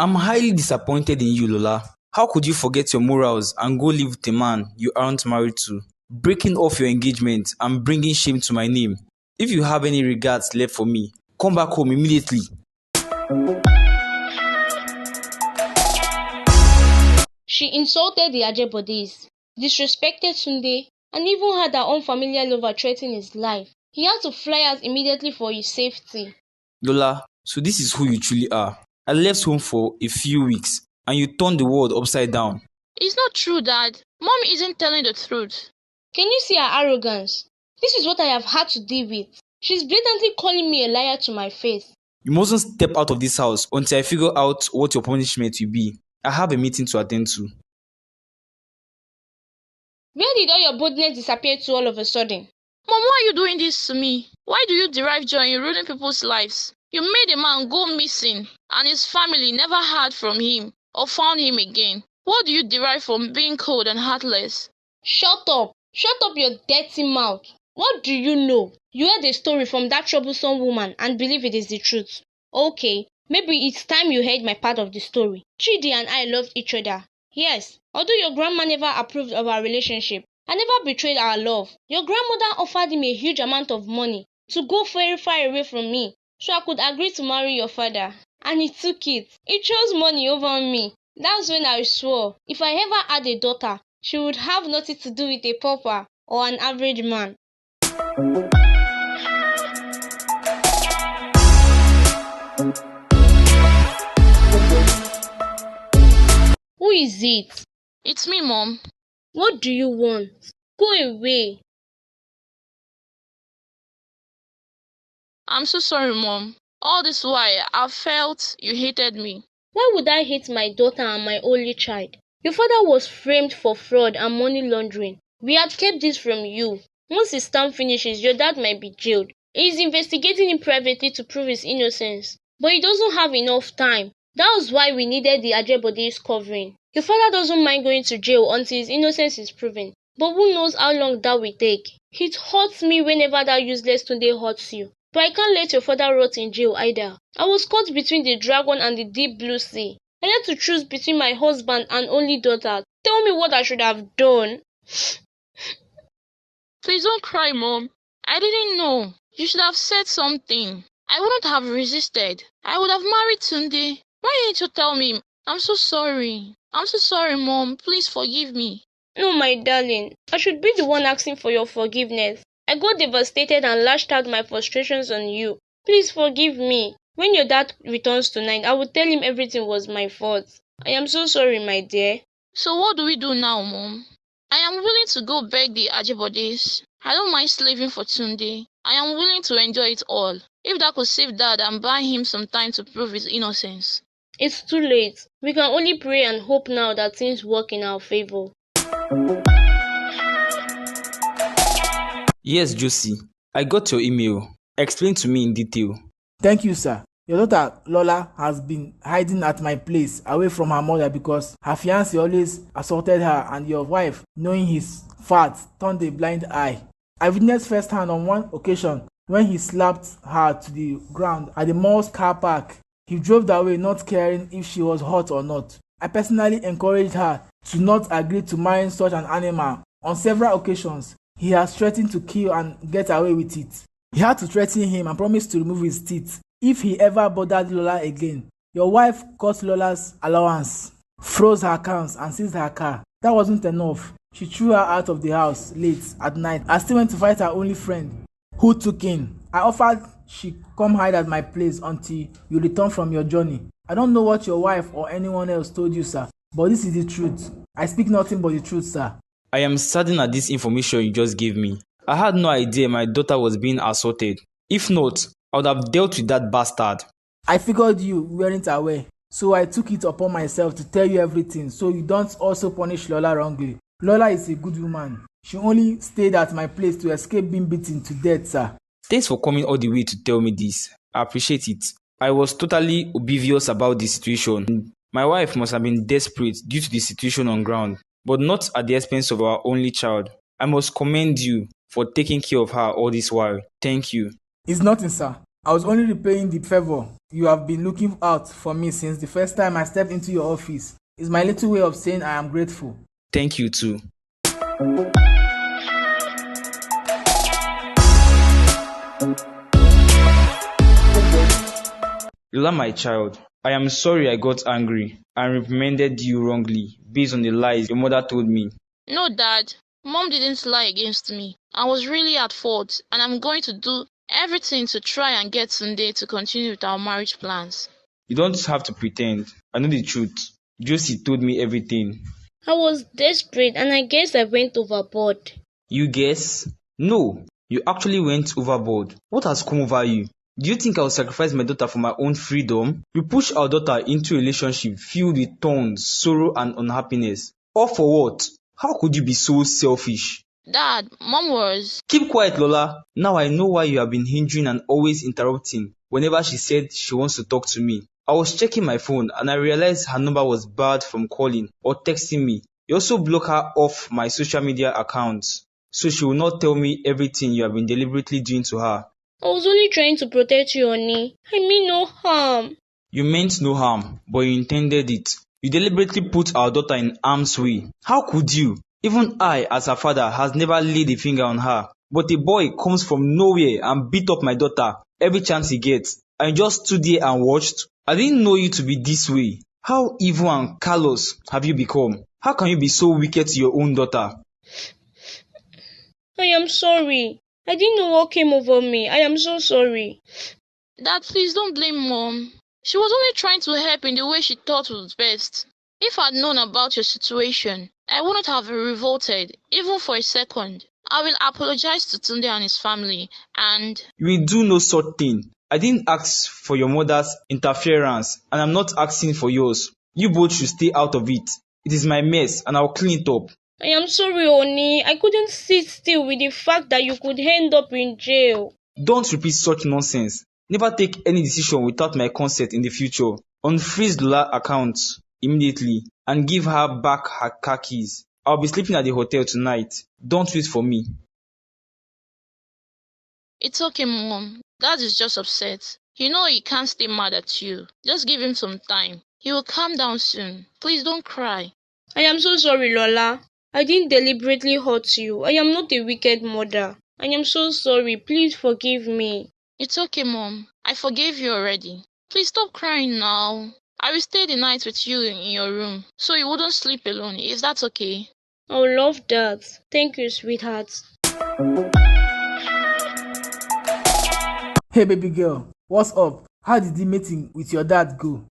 I'm highly disappointed in you, Lola. How could you forget your morals and go live with a man you aren't married to, breaking off your engagement and bringing shame to my name? If you have any regards left for me, come back home immediately. She insulted the Ajebodis, disrespected Sunday, and even had her own familiar lover threaten his life. He had to fly out immediately for his safety. Lola, so this is who you truly are. I left home for a few weeks and you turned the world upside down. It's not true, Dad. Mom isn't telling the truth. Can you see her arrogance? This is what I have had to deal with. She's blatantly calling me a liar to my face. You mustn't step out of this house until I figure out what your punishment will be. I have a meeting to attend to. Where did all your boldness disappear to all of a sudden? Mom, why are you doing this to me? Why do you derive joy in ruining people's lives? You made a man go missing, and his family never heard from him or found him again. What do you derive from being cold and heartless? Shut up! Shut up your dirty mouth! What do you know? You heard a story from that troublesome woman and believe it is the truth. Okay, maybe it's time you heard my part of the story. Chidi and I loved each other. Yes, although your grandma never approved of our relationship and never betrayed our love, your grandmother offered him a huge amount of money to go very far away from me so I could agree to marry your father. And he took it. He chose money over me. That's when I swore if I ever had a daughter, she would have nothing to do with a pauper or an average man. Who is it? It's me, Mom. What do you want? Go away. I'm so sorry, Mom. All this while, I felt you hated me. Why would I hate my daughter and my only child? Your father was framed for fraud and money laundering. We had kept this from you. Once his term finishes, your dad might be jailed. He is investigating him privately to prove his innocence. But he doesn't have enough time. That was why we needed the Ajebodi's covering. Your father doesn't mind going to jail until his innocence is proven. But who knows how long that will take? It hurts me whenever that useless Tunde hurts you. But I can't let your father rot in jail either. I was caught between the dragon and the deep blue sea. I had to choose between my husband and only daughter. Tell me what I should have done. Please don't cry, Mom. I didn't know. You should have said something. I wouldn't have resisted. I would have married Tunde. Why didn't you tell me? I'm so sorry. I'm so sorry, Mom. Please forgive me. No, my darling. I should be the one asking for your forgiveness. I got devastated and lashed out my frustrations on you. Please forgive me. When your dad returns tonight, I will tell him everything was my fault. I am so sorry, my dear. So what do we do now, Mom? I am willing to go beg the Ajibodis. I don't mind slaving for Tunde. I am willing to enjoy it all. If that could save Dad and buy him some time to prove his innocence. It's too late. We can only pray and hope now that things work in our favor. Yes, Josie. I got your email. Explain to me in detail. Thank you, sir. Your daughter Lola has been hiding at my place away from her mother because her fiancé always assaulted her, and your wife, knowing his fact, turned a blind eye. I witnessed firsthand on one occasion when he slapped her to the ground at the mall's car park. He drove away not caring if she was hurt or not. I personally encouraged her to not agree to marrying such an animal. On several occasions, he has threatened to kill and get away with it. He had to threaten him and promised to remove his teeth if he ever bothered Lola again. Your wife cut Lola's allowance, froze her accounts, and seized her car. That wasn't enough. She threw her out of the house late at night and still went to fight her only friend, who took in. I offered she come hide at my place until you return from your journey. I don't know what your wife or anyone else told you, sir, but this is the truth. I speak nothing but the truth, sir. I am saddened at this information you just gave me. I had no idea my daughter was being assaulted. If not, I would have dealt with that bastard. I figured you weren't aware, so I took it upon myself to tell you everything so you don't also punish Lola wrongly. Lola is a good woman. She only stayed at my place to escape being beaten to death, sir. Thanks for coming all the way to tell me this. I appreciate it. I was totally oblivious about the situation. My wife must have been desperate due to the situation on ground, but not at the expense of our only child. I must commend you for taking care of her all this while. Thank you. It's nothing, sir. I was only repaying the favor. You have been looking out for me since the first time I stepped into your office. It's my little way of saying I am grateful. Thank you too. Lola, my child, I am sorry I got angry and reprimanded you wrongly based on the lies your mother told me. No, Dad. Mom didn't lie against me. I was really at fault, and I'm going to do everything to try and get Sunday to continue with our marriage plans. You don't have to pretend. I know the truth. Josie told me everything. I was desperate and I guess I went overboard. You guess? No, you actually went overboard. What has come over you? Do you think I'll sacrifice my daughter for my own freedom? You push our daughter into a relationship filled with thorns, sorrow and unhappiness. All for what? How could you be so selfish? Dad, Mom was... Keep quiet, Lola. Now I know why you have been hindering and always interrupting whenever she said she wants to talk to me. I was checking my phone and I realized her number was barred from calling or texting me. You also block her off my social media accounts, so she will not tell me everything you have been deliberately doing to her. I was only trying to protect you, Oni. I mean no harm. You meant no harm, but you intended it. You deliberately put our daughter in harm's way. How could you? Even I, as her father, has never laid a finger on her. But a boy comes from nowhere and beat up my daughter every chance he gets. I just stood there and watched. I didn't know you to be this way. How evil and callous have you become? How can you be so wicked to your own daughter? I am sorry. I didn't know what came over me. I am so sorry. Dad, please don't blame Mom. She was only trying to help in the way she thought was best. If I'd known about your situation, I wouldn't have revolted, even for a second. I will apologize to Tunde and his family, and... You will do no such thing. I didn't ask for your mother's interference, and I'm not asking for yours. You both should stay out of it. It is my mess, and I'll clean it up. I am sorry, Oni. I couldn't sit still with the fact that you could end up in jail. Don't repeat such nonsense. Never take any decision without my consent in the future. Unfreeze Lola's account immediately and give her back her car keys. I'll be sleeping at the hotel tonight. Don't wait for me. It's okay, Mom. Dad is just upset. You know he can't stay mad at you. Just give him some time. He will calm down soon. Please don't cry. I am so sorry, Lola. I didn't deliberately hurt you. I am not a wicked mother. I am so sorry. Please forgive me. It's okay, Mom. I forgave you already. Please stop crying now. I will stay the night with you in your room, so you wouldn't sleep alone. Is that okay? I would love that. Thank you, sweetheart. Hey baby girl, what's up? How did the meeting with your dad go?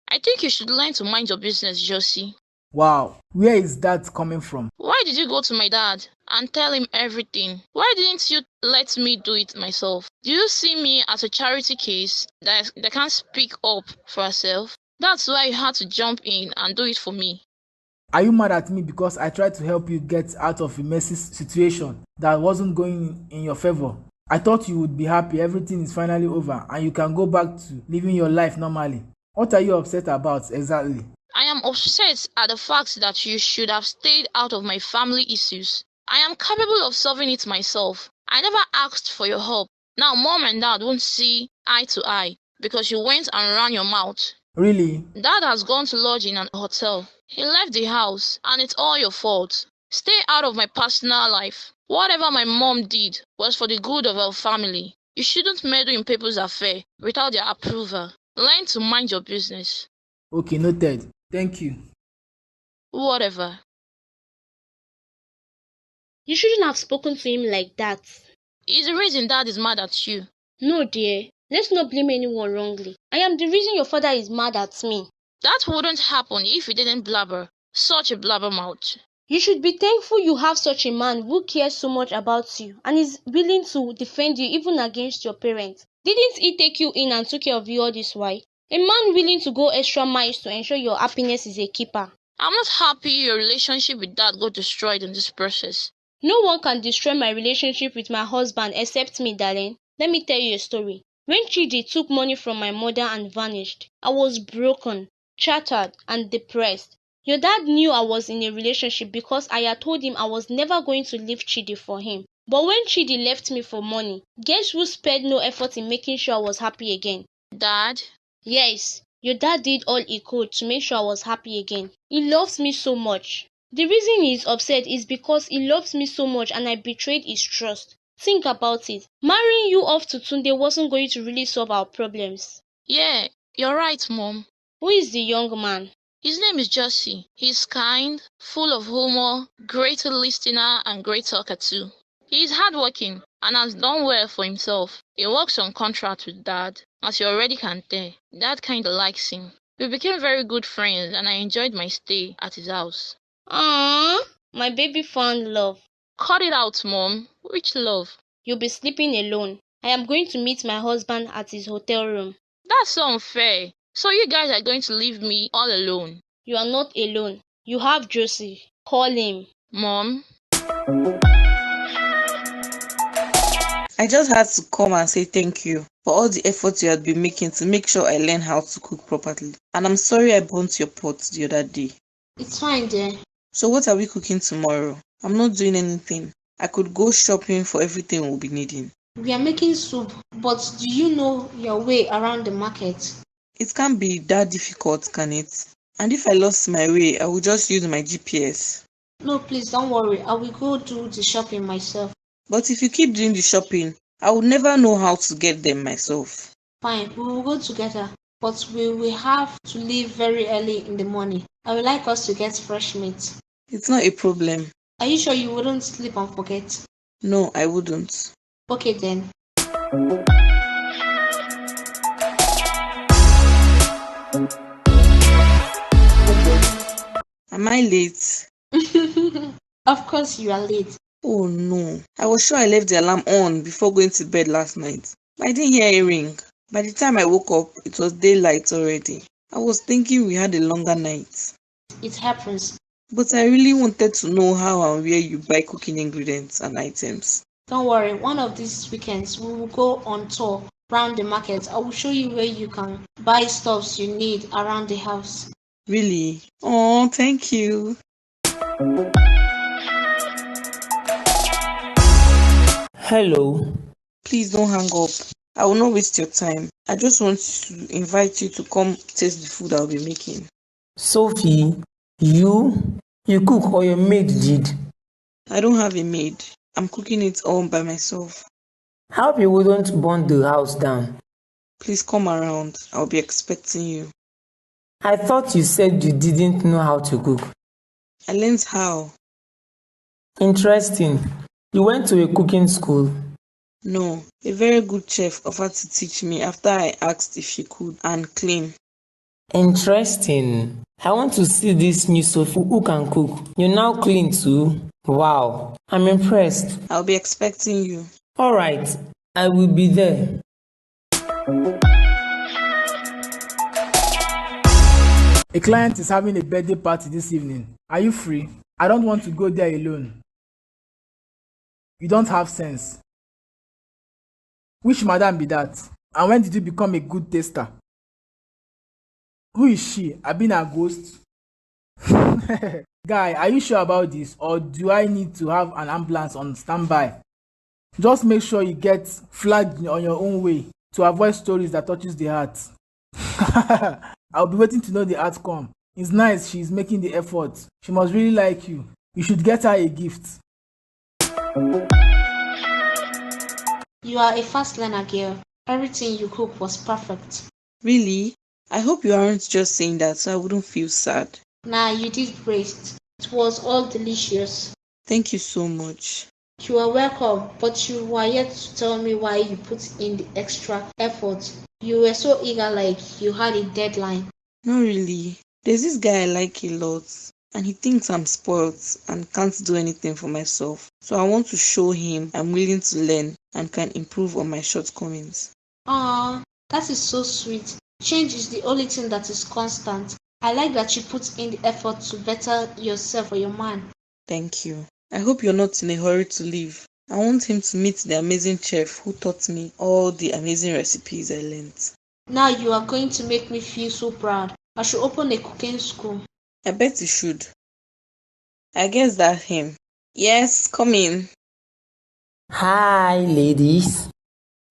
I think you should learn to mind your business, Josie. Wow, where is that coming from? Why did you go to my dad and tell him everything? Why didn't you let me do it myself? Do you see me as a charity case that can't speak up for herself? That's why you had to jump in and do it for me. Are you mad at me because I tried to help you get out of a messy situation that wasn't going in your favor? I thought you would be happy everything is finally over and you can go back to living your life normally. What are you upset about exactly? I am upset at the fact that you should have stayed out of my family issues. I am capable of solving it myself. I never asked for your help. Now Mom and Dad won't see eye to eye because you went and ran your mouth. Really? Dad has gone to lodge in an hotel. He left the house and it's all your fault. Stay out of my personal life. Whatever my mom did was for the good of our family. You shouldn't meddle in people's affairs without their approval. Learn to mind your business. Okay, noted. Thank you. Whatever. You shouldn't have spoken to him like that. It's the reason Dad is mad at you. No, dear. Let's not blame anyone wrongly. I am the reason your father is mad at me. That wouldn't happen if you didn't blabber. Such a blabbermouth. You should be thankful you have such a man who cares so much about you and is willing to defend you even against your parents. Didn't he take you in and took care of you all this while? A man willing to go extra miles to ensure your happiness is a keeper. I'm not happy your relationship with Dad got destroyed in this process. No one can destroy my relationship with my husband except me, darling. Let me tell you a story. When Chidi took money from my mother and vanished, I was broken, shattered, and depressed. Your dad knew I was in a relationship because I had told him I was never going to leave Chidi for him. But when Chidi left me for money, guess who spared no effort in making sure I was happy again? Dad? Yes, your dad did all he could to make sure I was happy again. He loves me so much. The reason he is upset is because he loves me so much and I betrayed his trust. Think about it. Marrying you off to Tunde wasn't going to really solve our problems. Yeah, you're right, Mom. Who is the young man? His name is Josie. He's kind, full of humor, great listener, and great talker too. He's hardworking and has done well for himself. He works on contract with Dad. As you already can tell, Dad kinda likes him. We became very good friends and I enjoyed my stay at his house. Aww, my baby found love. Cut it out, Mom. Which love? You'll be sleeping alone. I am going to meet my husband at his hotel room. That's so unfair. So you guys are going to leave me all alone? You are not alone. You have Josie. Call him. Mom? I just had to come and say thank you for all the efforts you had been making to make sure I learn how to cook properly. And I'm sorry I burnt your pot the other day. It's fine, dear. So what are we cooking tomorrow? I'm not doing anything. I could go shopping for everything we'll be needing. We are making soup, but do you know your way around the market? It can't be that difficult, can it? And if I lost my way, I will just use my GPS. No, please don't worry. I will go do the shopping myself. But if you keep doing the shopping, I would never know how to get them myself. Fine, we will go together, but we will have to leave very early in the morning. I would like us to get fresh meat. It's not a problem. Are you sure you wouldn't sleep and forget? No, I wouldn't. Okay then. Am I late? Of course you are late. Oh no, I was sure I left the alarm on before going to bed last night. But I didn't hear a ring. By the time I woke up, it was daylight already. I was thinking we had a longer night. It happens. But I really wanted to know how and where you buy cooking ingredients and items. Don't worry, one of these weekends we will go on tour around the market. I will show you where you can buy stuffs you need around the house. Really? Oh, thank you. Hello. Please don't hang up. I will not waste your time. I just want to invite you to come taste the food I'll be making. Sophie, you cook or your maid did? I don't have a maid. I'm cooking it all by myself. I hope you wouldn't burn the house down. Please come around. I'll be expecting you. I thought you said you didn't know how to cook. I learned how. Interesting. You went to a cooking school? No, a very good chef offered to teach me after I asked if she could and clean. Interesting. I want to see this new Sophie who can cook. You now clean too? Wow, I'm impressed. I'll be expecting you. Alright, I will be there. A client is having a birthday party this evening. Are you free? I don't want to go there alone. You don't have sense. Which madam be that? And when did you become a good taster? Who is she? I been a ghost? Guy, are you sure about this, or do I need to have an ambulance on standby? Just make sure you get flagged on your own way to avoid stories that touches the heart. I'll be waiting to know the outcome. It's nice she's making the effort. She must really like you. You should get her a gift. You are a fast learner, girl. Everything you cook was perfect. Really? I hope you aren't just saying that so I wouldn't feel sad. Nah, you did great. It was all delicious. Thank you so much. You are welcome, but you were yet to tell me why you put in the extra effort. You were so eager like you had a deadline. Not really. There's this guy I like a lot, and he thinks I'm spoiled and can't do anything for myself. So I want to show him I'm willing to learn and can improve on my shortcomings. Ah, that is so sweet. Change is the only thing that is constant. I like that you put in the effort to better yourself or your man. Thank you. I hope you're not in a hurry to leave. I want him to meet the amazing chef who taught me all the amazing recipes I learned. Now you are going to make me feel so proud. I should open a cooking school. I bet you should. I guess that's him. Yes, come in. Hi, ladies.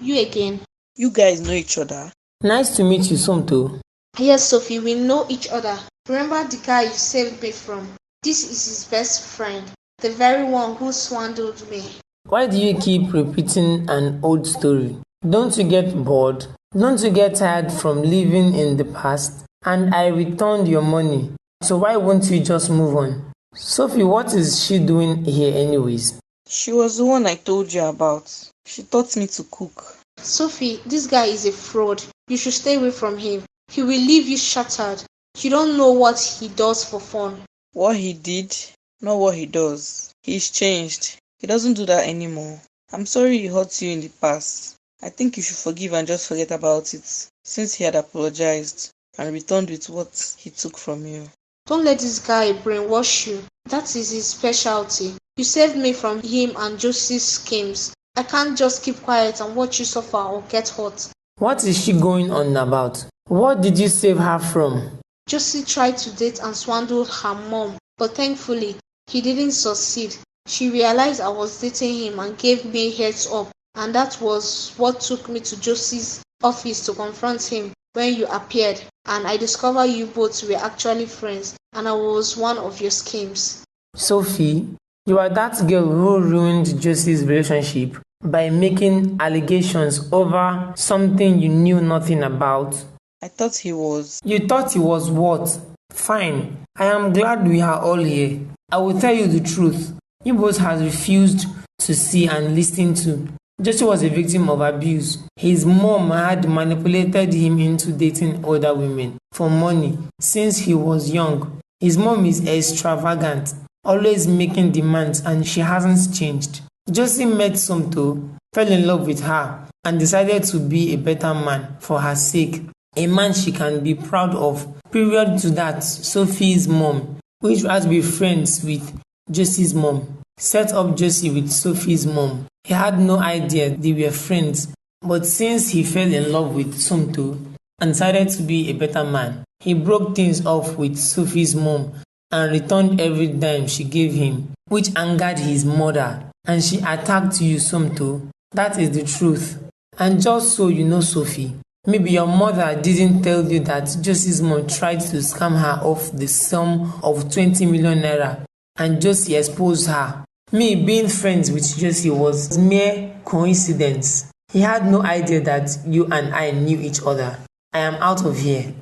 You again. You guys know each other? Nice to meet you, Somto. Yes, Sophie, we know each other. Remember the guy you saved me from? This is his best friend, the very one who swindled me. Why do you keep repeating an old story? Don't you get bored? Don't you get tired from living in the past? And I returned your money. So why won't you just move on? Sophie, what is she doing here anyways? She was the one I told you about. She taught me to cook. Sophie, this guy is a fraud. You should stay away from him. He will leave you shattered. You don't know what he does for fun. What he did, not what he does. He's changed. He doesn't do that anymore. I'm sorry he hurt you in the past. I think you should forgive and just forget about it, since he had apologized and returned with what he took from you. Don't let this guy brainwash you. That is his specialty. You saved me from him and Josie's schemes. I can't just keep quiet and watch you suffer or get hurt. What is she going on about? What did you save her from? Josie tried to date and swindle her mom, but thankfully, he didn't succeed. She realized I was dating him and gave me heads up, and that was what took me to Josie's office to confront him when you appeared, and I discovered you both were actually friends, and I was one of your schemes. Sophie, you are that girl who ruined Josie's relationship by making allegations over something you knew nothing about. I thought he was. You thought he was what? Fine. I am glad we are all here. I will tell you the truth. You both has refused to see and listen to. Joshua was a victim of abuse. His mom had manipulated him into dating other women for money since he was young. His mom is extravagant, always making demands, and she hasn't changed. Josie met Somto, fell in love with her, and decided to be a better man for her sake. A man she can be proud of. Period to that, Sophie's mom, which had to be friends with Josie's mom, set up Josie with Sophie's mom. He had no idea they were friends, but since he fell in love with Somto and decided to be a better man, he broke things off with Sophie's mom and returned every dime she gave him, which angered his mother, and she attacked you, Somto. That is the truth. And just so you know, Sophie, maybe your mother didn't tell you that Josie's mom tried to scam her off the sum of 20 million naira and Josie exposed her. Me being friends with Josie was mere coincidence. He had no idea that you and I knew each other. I am out of here.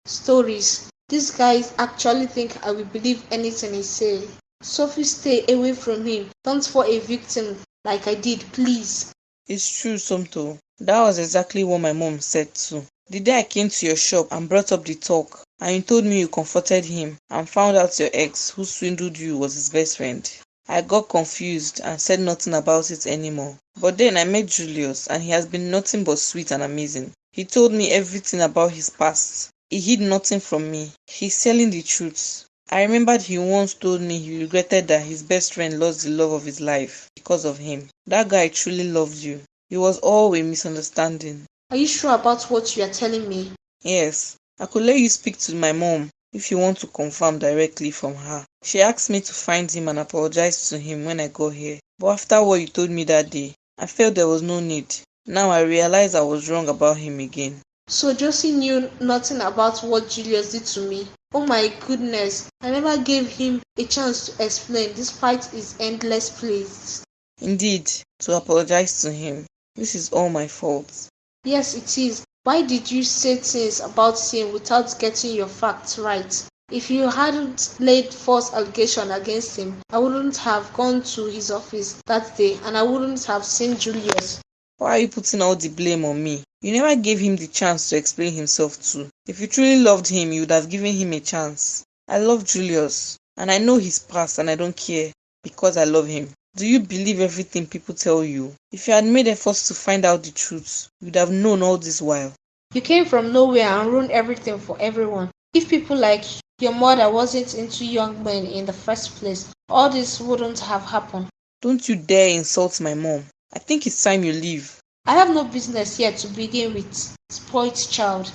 Stories. These guys actually think I will believe anything he says. Sophie, stay away from him. Don't fall a victim like I did, please. It's true, Somto. That was exactly what my mom said too. The day I came to your shop and brought up the talk, and you told me you comforted him and found out your ex who swindled you was his best friend, I got confused and said nothing about it anymore. But then I met Julius and he has been nothing but sweet and amazing. He told me everything about his past. He hid nothing from me. He's telling the truth. I remembered he once told me he regretted that his best friend lost the love of his life because of him. That guy truly loved you. It was all a misunderstanding. Are you sure about what you are telling me? Yes, I could let you speak to my mom if you want to confirm directly from her. She asked me to find him and apologize to him when I got here. But after what you told me that day, I felt there was no need. Now I realize I was wrong about him again. So Josie knew nothing about what Julius did to me. Oh my goodness, I never gave him a chance to explain despite his endless pleas. Indeed, to apologize to him. This is all my fault. Yes, it is. Why did you say things about him without getting your facts right? If you hadn't laid false allegation against him, I wouldn't have gone to his office that day and I wouldn't have seen Julius. Why are you putting all the blame on me? You never gave him the chance to explain himself too. If you truly loved him, you would have given him a chance. I love Julius, and I know his past and I don't care because I love him. Do you believe everything people tell you? If you had made efforts to find out the truth, you would have known all this while. You came from nowhere and ruined everything for everyone. If people like your mother wasn't into young men in the first place, all this wouldn't have happened. Don't you dare insult my mom. I think it's time you leave. I have no business here to begin with. Spoiled child.